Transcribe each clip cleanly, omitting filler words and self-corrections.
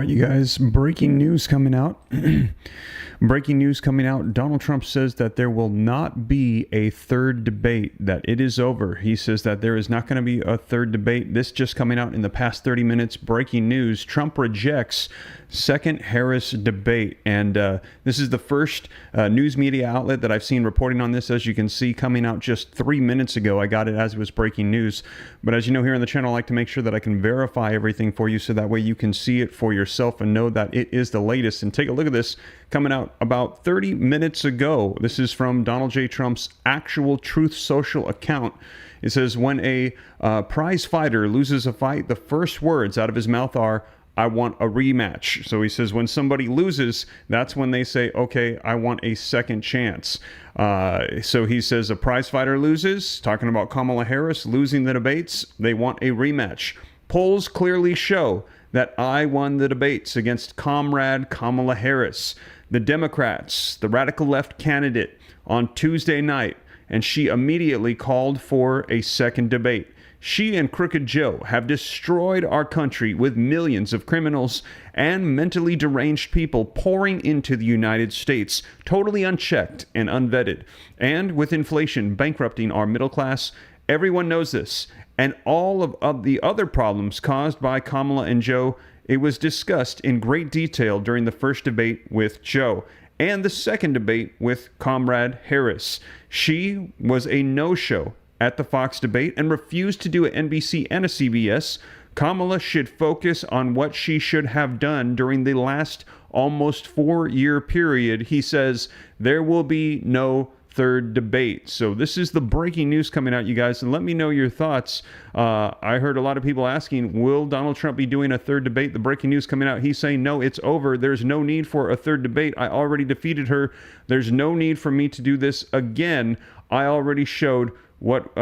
right, you guys, breaking news coming out. Breaking news coming out. Donald Trump says that there will not be a third debate, that it is over. He says that there is not going to be a third debate. This just coming out in the past 30 minutes. Breaking news. Trump rejects second Harris debate. And this is the first news media outlet that I've seen reporting on this. As you can see, coming out just 3 minutes ago. I got it as it was breaking news. But as you know, here on the channel, I like to make sure that I can verify everything for you so that way you can see it for yourself and know that it is the latest. And take a look at this coming out about 30 minutes ago. This is from Donald J. Trump's actual Truth Social account. It says, when a prize fighter loses a fight, the first words out of his mouth are, "I want a rematch." So he says when somebody loses, that's when they say, okay, I want a second chance. So he says a prize fighter loses, talking about Kamala Harris losing the debates, they want a rematch. Polls clearly show that I won the debates against Comrade Kamala Harris, the Democrats, the radical left candidate, on Tuesday night, and she immediately called for a second debate. She and Crooked Joe have destroyed our country with millions of criminals and mentally deranged people pouring into the United States, totally unchecked and unvetted. And with inflation bankrupting our middle class, everyone knows this. And all of the other problems caused by Kamala and Joe, it was discussed in great detail during the first debate with Joe and the second debate with Comrade Harris. She was a no-show at the Fox debate and refused to do an NBC and a CBS. Kamala should focus on what she should have done during the last almost 4-year period. He says there will be no third debate. So this is the breaking news coming out, you guys, and let me know your thoughts. I heard a lot of people asking, will Donald Trump be doing a third debate? The breaking news coming out, he's saying, no, it's over. There's no need for a third debate. I already defeated her. There's no need for me to do this again. I already showed what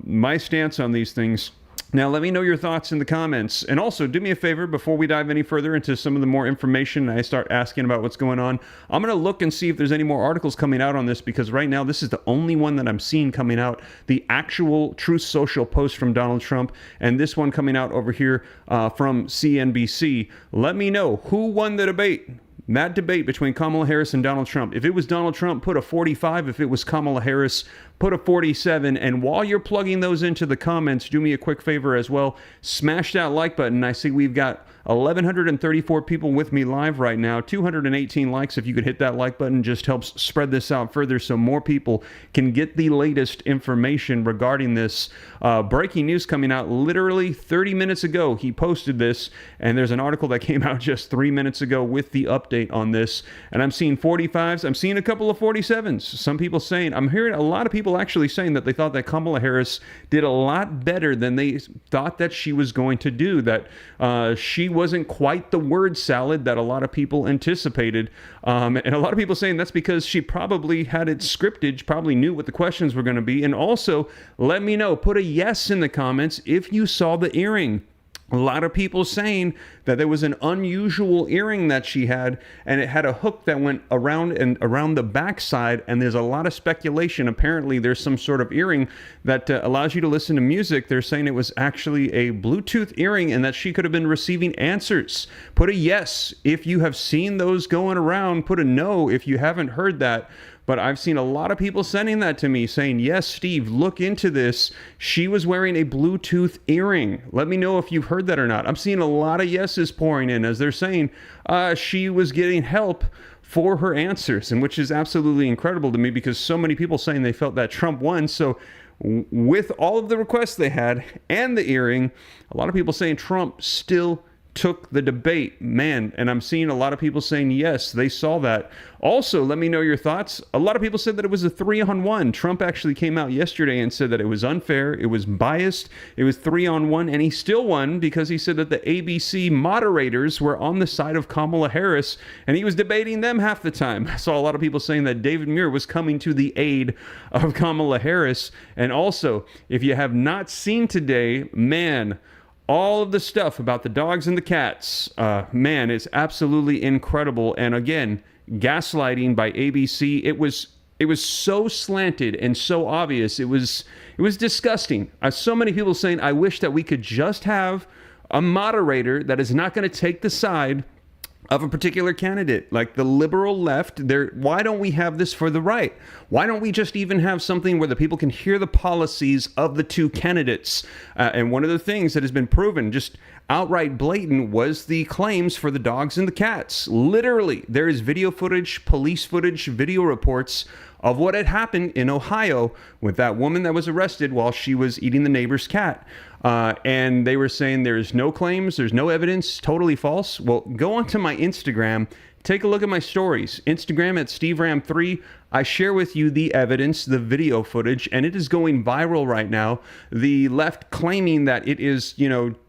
my stance on these things. Now, let me know your thoughts in the comments. And also, do me a favor, before we dive any further into some of the more information and I start asking about what's going on, I'm going to look and see if there's any more articles coming out on this, because right now, this is the only one that I'm seeing coming out, the actual Truth Social post from Donald Trump, and this one coming out over here from CNBC. Let me know who won the debate. That debate between Kamala Harris and Donald Trump. If it was Donald Trump, put a 45. If it was Kamala Harris, put a 47. And while you're plugging those into the comments, do me a quick favor as well. Smash that like button. I see we've got 1,134 people with me live right now. 218 likes. If you could hit that like button, just helps spread this out further so more people can get the latest information regarding this. Breaking news coming out literally 30 minutes ago. He posted this, and there's an article that came out just 3 minutes ago with the update on this. And I'm seeing 45s. I'm seeing a couple of 47s. Some people saying, I'm hearing a lot of people actually saying that they thought that Kamala Harris did a lot better than they thought that she was going to do, that she wasn't quite the word salad that a lot of people anticipated. And a lot of people saying that's because she probably had it scripted, probably knew what the questions were going to be. And also, let me know, put a yes in the comments if you saw the earring. A lot of people saying that there was an unusual earring that she had, and it had a hook that went around and around the backside, and there's a lot of speculation. Apparently, there's some sort of earring that allows you to listen to music. They're saying it was actually a Bluetooth earring and that she could have been receiving answers. Put a yes if you have seen those going around. Put a no if you haven't heard that. But I've seen a lot of people sending that to me saying, yes, Steve, look into this. She was wearing a Bluetooth earring. Let me know if you've heard that or not. I'm seeing a lot of yeses pouring in as they're saying she was getting help for her answers, and which is absolutely incredible to me because so many people saying they felt that Trump won. So with all of the requests they had and the earring, a lot of people saying Trump still took the debate, man. And I'm seeing a lot of people saying, yes, they saw that. Also, let me know your thoughts. A lot of people said that it was a 3-on-1. Trump actually came out yesterday and said that it was unfair, it was biased, it was 3-on-1, and he still won because he said that the ABC moderators were on the side of Kamala Harris, and he was debating them half the time. I saw a lot of people saying that David Muir was coming to the aid of Kamala Harris. And also, if you have not seen today, man, all of the stuff about the dogs and the cats, man, it's absolutely incredible. And again, gaslighting by ABC. It was so slanted and so obvious. It was disgusting. So many people saying, I wish that we could just have a moderator that is not going to take the side of a particular candidate, like the liberal left. Why don't we have this for the right? Why don't we just even have something where the people can hear the policies of the two candidates? And one of the things that has been proven, just outright blatant, was the claims for the dogs and the cats. Literally, there is video footage, police footage, video reports of what had happened in Ohio with that woman that was arrested while she was eating the neighbor's cat. And they were saying there's no claims, there's no evidence, totally false. Well, go onto my Instagram, take a look at my stories. Instagram at SteveRam3. I share with you the evidence, the video footage, and it is going viral right now. The left claiming that it is,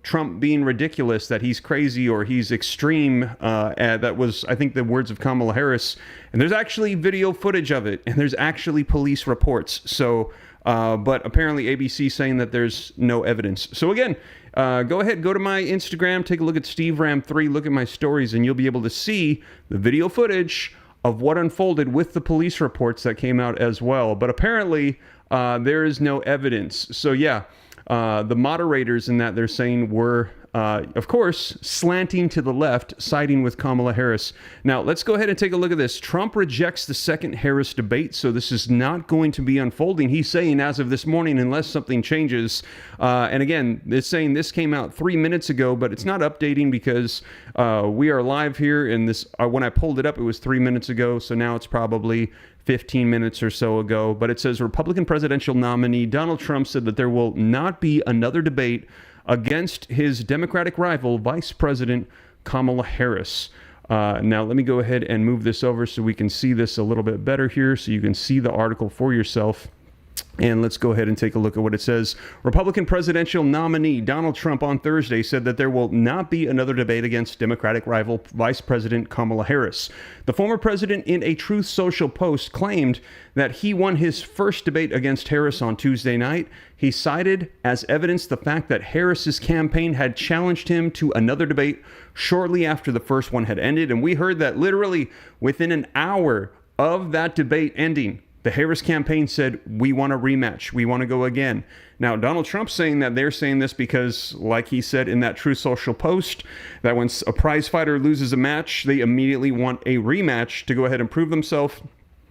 Trump being ridiculous, that he's crazy or he's extreme. That was, I think, the words of Kamala Harris. And there's actually video footage of it, and there's actually police reports. So, but apparently ABC saying that there's no evidence. So again, go ahead, go to my Instagram, take a look at SteveRam3, look at my stories, and you'll be able to see the video footage of what unfolded with the police reports that came out as well. But apparently, there is no evidence. So yeah, the moderators in that they're saying were, of course, slanting to the left, siding with Kamala Harris. Now, let's go ahead and take a look at this. Trump rejects the second Harris debate, so this is not going to be unfolding. He's saying as of this morning, unless something changes. And again, it's saying this came out 3 minutes ago, but it's not updating because we are live here. And this, when I pulled it up, it was 3 minutes ago. So now it's probably 15 minutes or so ago. But it says Republican presidential nominee Donald Trump said that there will not be another debate against his Democratic rival, Vice President Kamala Harris. Now, let me go ahead and move this over so we can see this a little bit better here, so you can see the article for yourself. And let's go ahead and take a look at what it says. Republican presidential nominee Donald Trump on Thursday said that there will not be another debate against Democratic rival Vice President Kamala Harris. The former president, in a Truth Social post, claimed that he won his first debate against Harris on Tuesday night. He cited as evidence the fact that Harris's campaign had challenged him to another debate shortly after the first one had ended. And we heard that literally within an hour of that debate ending, the Harris campaign said, we want a rematch. We want to go again. Now, Donald Trump's saying that they're saying this because, like he said in that Truth Social post, that when a prize fighter loses a match, they immediately want a rematch to go ahead and prove themselves.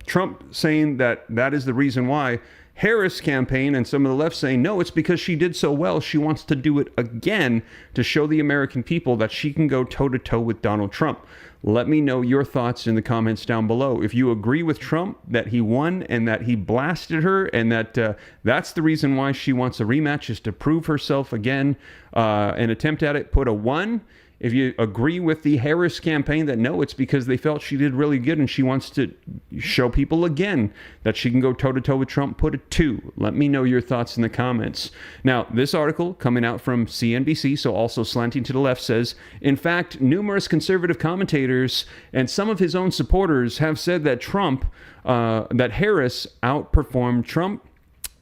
Trump saying that that is the reason why. Harris campaign and some of the left saying, no, it's because she did so well. She wants to do it again to show the American people that she can go toe-to-toe with Donald Trump. Let me know your thoughts in the comments down below. If you agree with Trump that he won and that he blasted her and that that's the reason why she wants a rematch, is to prove herself again, an attempt at it, put a 1. If you agree with the Harris campaign that no, it's because they felt she did really good and she wants to show people again that she can go toe-to-toe with Trump, put a 2. Let me know your thoughts in the comments. Now, this article coming out from CNBC, so also slanting to the left, says, in fact, numerous conservative commentators and some of his own supporters have said that that Harris outperformed Trump.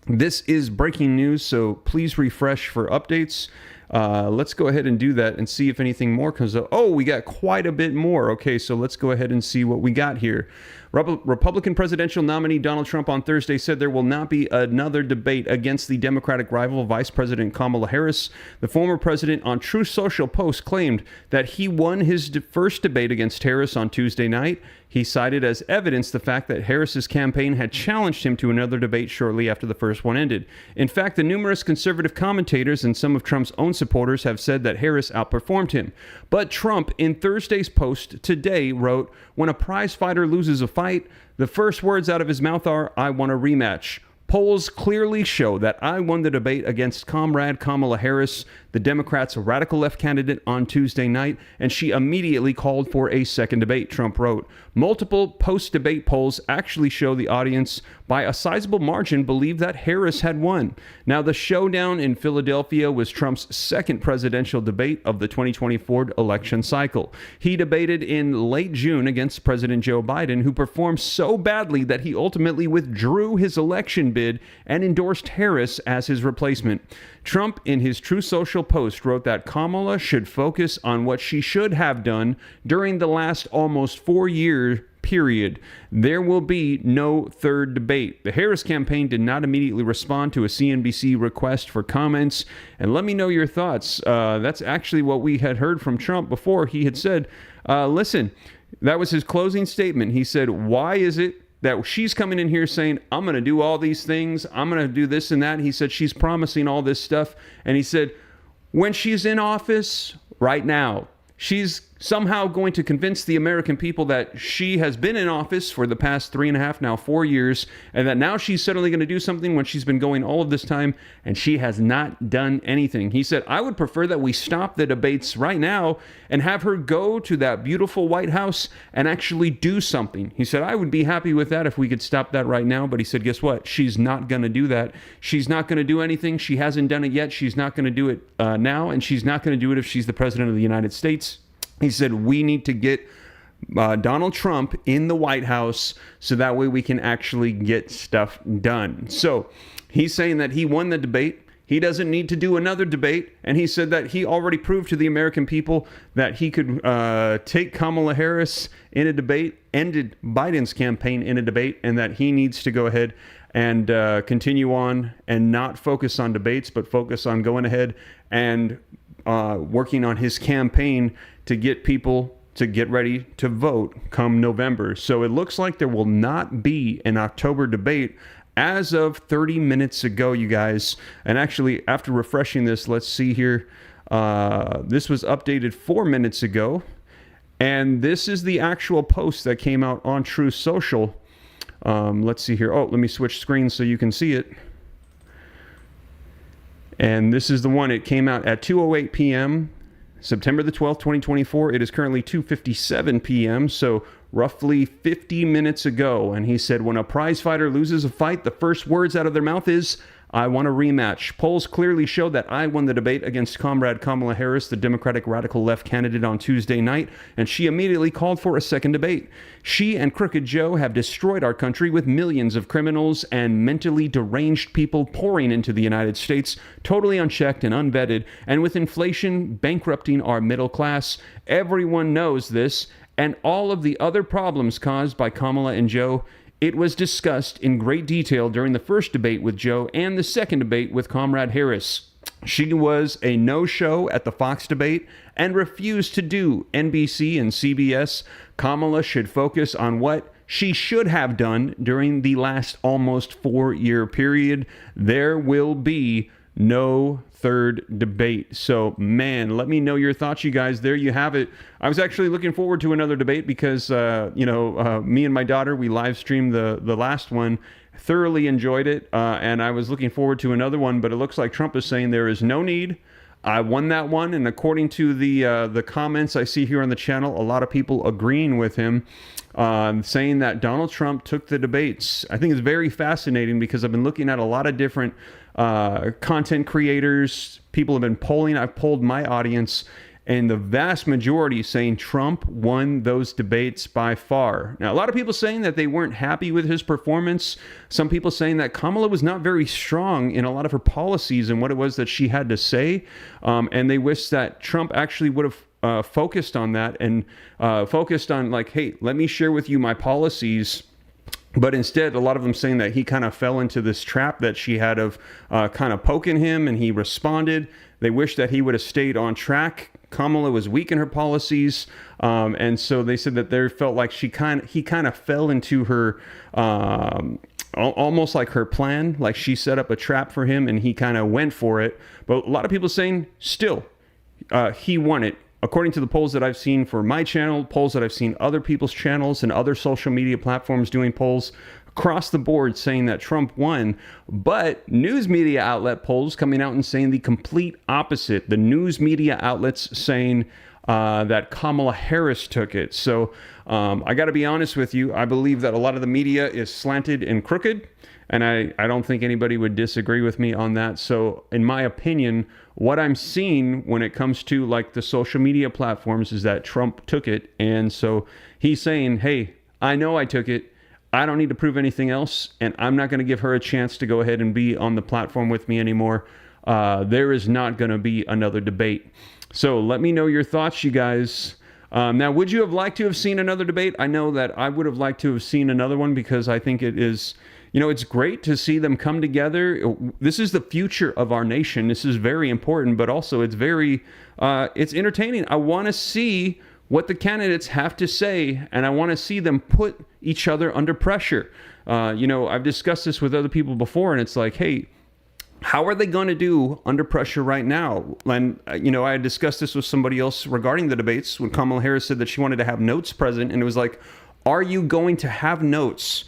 This is breaking news, so please refresh for updates. Let's go ahead and do that and see if anything more comes up. Oh, we got quite a bit more. Okay, so let's go ahead and see what we got here. Republican presidential nominee Donald Trump on Thursday said there will not be another debate against the Democratic rival Vice President Kamala Harris. The former president on Truth Social post claimed that he won his first debate against Harris on Tuesday night. He cited as evidence the fact that Harris's campaign had challenged him to another debate shortly after the first one ended. In fact, the numerous conservative commentators and some of Trump's own supporters have said that Harris outperformed him. But Trump, in Thursday's post today, wrote, when a prize fighter loses a fight, the first words out of his mouth are, I want a rematch. Polls clearly show that I won the debate against comrade Kamala Harris, the Democrats' radical left candidate, on Tuesday night, and she immediately called for a second debate, Trump wrote. Multiple post-debate polls actually show the audience by a sizable margin believed that Harris had won. Now, the showdown in Philadelphia was Trump's second presidential debate of the 2024 election cycle. He debated in late June against President Joe Biden, who performed so badly that he ultimately withdrew his election bid and endorsed Harris as his replacement. Trump, in his Truth Social post, wrote that Kamala should focus on what she should have done during the last almost 4 year period. There will be no third debate. The Harris campaign did not immediately respond to a CNBC request for comments. And let me know your thoughts. That's actually what we had heard from Trump before. He had said, listen, that was his closing statement. He said, why is it that she's coming in here saying, I'm going to do all these things, I'm going to do this and that? He said, she's promising all this stuff. And he said, when she's in office right now, she's somehow going to convince the American people that she has been in office for the past 3.5, now 4 years, and that now she's suddenly going to do something when she's been going all of this time and she has not done anything. He said, I would prefer that we stop the debates right now and have her go to that beautiful White House and actually do something. He said, I would be happy with that if we could stop that right now. But he said, guess what? She's not going to do that. She's not going to do anything. She hasn't done it yet. She's not going to do it now, and she's not going to do it if she's the president of the United States. He said, we need to get Donald Trump in the White House so that way we can actually get stuff done. So he's saying that he won the debate. He doesn't need to do another debate. And he said that he already proved to the American people that he could take Kamala Harris in a debate, ended Biden's campaign in a debate, and that he needs to go ahead and continue on and not focus on debates, but focus on going ahead and working on his campaign to get people to get ready to vote come November. So it looks like there will not be an October debate as of 30 minutes ago, you guys. And actually, after refreshing this, let's see here. This was updated 4 minutes ago. And this is the actual post that came out on Truth Social. Let's see here. Oh, let me switch screens so you can see it. And this is the one. It came out at 2:08 p.m., September the 12th, 2024. It is currently 2:57 p.m., so roughly 50 minutes ago. And he said, when a prize fighter loses a fight, the first words out of their mouth is, I want a rematch. Polls clearly show that I won the debate against Comrade Kamala Harris, the Democratic radical left candidate, on Tuesday night, and she immediately called for a second debate. She and Crooked Joe have destroyed our country with millions of criminals and mentally deranged people pouring into the United States, totally unchecked and unvetted, and with inflation bankrupting our middle class. Everyone knows this, and all of the other problems caused by Kamala and Joe. It was discussed in great detail during the first debate with Joe and the second debate with Comrade Harris. She was a no-show at the Fox debate and refused to do NBC and CBS. Kamala should focus on what she should have done during the last almost 4-year period. There will be no third debate. So, man, let me know your thoughts, you guys. There you have it. I was actually looking forward to another debate because, me and my daughter, we live streamed the last one, thoroughly enjoyed it, and I was looking forward to another one, but it looks like Trump is saying there is no need. I won that one, and according to the comments I see here on the channel, a lot of people agreeing with him, saying that Donald Trump took the debates. I think it's very fascinating because I've been looking at a lot of different content creators. People have been polling. I've polled my audience, and the vast majority saying Trump won those debates by far. Now, a lot of people saying that they weren't happy with his performance. Some people saying that Kamala was not very strong in a lot of her policies and what it was that she had to say. And they wish that Trump actually would have focused on that and focused on like, hey, let me share with you my policies. But instead, a lot of them saying that he kind of fell into this trap that she had of kind of poking him, and he responded. They wish that he would have stayed on track. Kamala was weak in her policies, and so they said that they felt like he kind of fell into her almost like her plan, like she set up a trap for him, and he kind of went for it. But a lot of people saying still he won it. According to the polls that I've seen for my channel, polls that I've seen other people's channels and other social media platforms doing polls across the board saying that Trump won, but news media outlet polls coming out and saying the complete opposite. The news media outlets saying that Kamala Harris took it. So I got to be honest with you. I believe that a lot of the media is slanted and crooked, and I don't think anybody would disagree with me on that. So in my opinion, what I'm seeing when it comes to like the social media platforms is that Trump took it. And so he's saying, hey, I know I took it. I don't need to prove anything else. And I'm not going to give her a chance to go ahead and be on the platform with me anymore. There is not going to be another debate. So let me know your thoughts, you guys. Now, would you have liked to have seen another debate? I know that I would have liked to have seen another one because I think it is, it's great to see them come together. This is the future of our nation. This is very important, but also it's it's entertaining. I want to see what the candidates have to say, and I want to see them put each other under pressure. I've discussed this with other people before, and it's like, hey, how are they going to do under pressure right now? And, I had discussed this with somebody else regarding the debates when Kamala Harris said that she wanted to have notes present. And it was like, are you going to have notes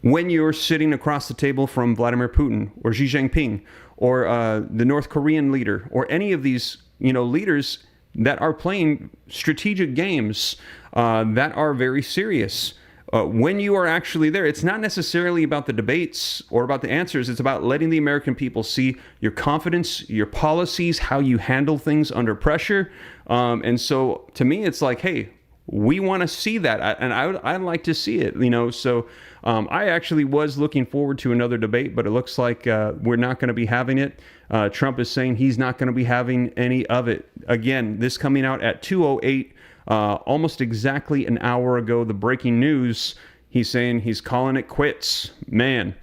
when you're sitting across the table from Vladimir Putin or Xi Jinping or the North Korean leader or any of these, leaders that are playing strategic games that are very serious? When you are actually there, it's not necessarily about the debates or about the answers. It's about letting the American people see your confidence, your policies, how you handle things under pressure. And so to me, it's like, hey, we want to see that. And I'd like to see it, So I actually was looking forward to another debate, but it looks like we're not going to be having it. Trump is saying he's not going to be having any of it. Again, this coming out at 2:08. Almost exactly an hour ago, the breaking news, he's saying he's calling it quits. Man.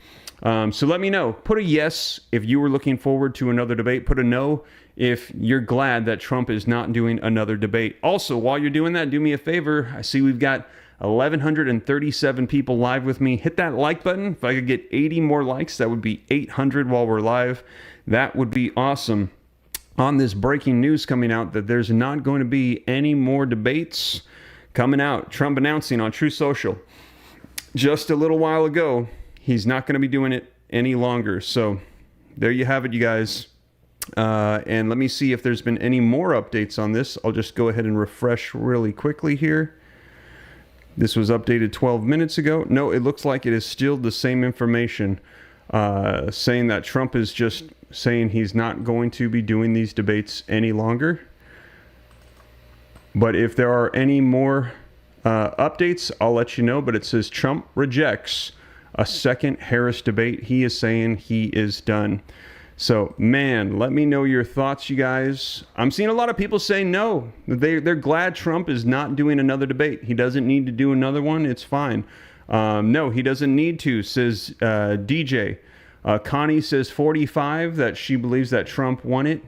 So let me know. Put a yes if you were looking forward to another debate. Put a no if you're glad that Trump is not doing another debate. Also, while you're doing that, do me a favor. I see we've got 1,137 people live with me. Hit that like button. If I could get 80 more likes, that would be 800 while we're live. That would be awesome. On this breaking news coming out that there's not going to be any more debates coming out. Trump announcing on Truth Social just a little while ago, he's not going to be doing it any longer. So there you have it, you guys. And let me see if there's been any more updates on this. I'll just go ahead and refresh really quickly here. This was updated 12 minutes ago. No, it looks like it is still the same information, saying that Trump is just saying he's not going to be doing these debates any longer. But if there are any more updates, I'll let you know. But it says Trump rejects a second Harris debate. He is saying he is done. So, man, let me know your thoughts, you guys. I'm seeing a lot of people say no. They're glad Trump is not doing another debate. He doesn't need to do another one. It's fine. No, he doesn't need to, says DJ. Connie says 45, that she believes that Trump won it.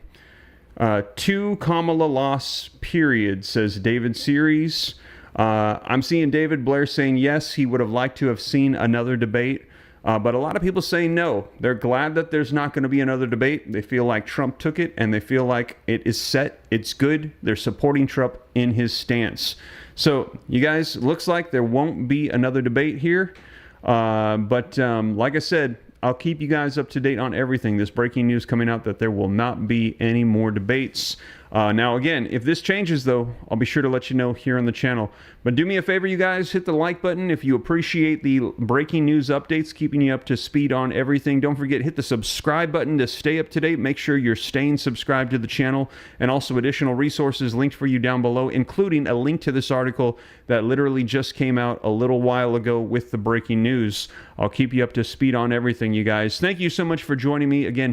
2 Kamala loss, period, says David Series. I'm seeing David Blair saying yes, he would have liked to have seen another debate. But a lot of people say no. They're glad that there's not going to be another debate. They feel like Trump took it, and they feel like it is set. It's good. They're supporting Trump in his stance. So, you guys, looks like there won't be another debate here. But like I said, I'll keep you guys up to date on everything. This breaking news coming out that there will not be any more debates. Now, again, if this changes, though, I'll be sure to let you know here on the channel. But do me a favor, you guys, hit the like button if you appreciate the breaking news updates, keeping you up to speed on everything. Don't forget, hit the subscribe button to stay up to date. Make sure you're staying subscribed to the channel, and also additional resources linked for you down below, including a link to this article that literally just came out a little while ago with the breaking news. I'll keep you up to speed on everything, you guys. Thank you so much for joining me. Again, hit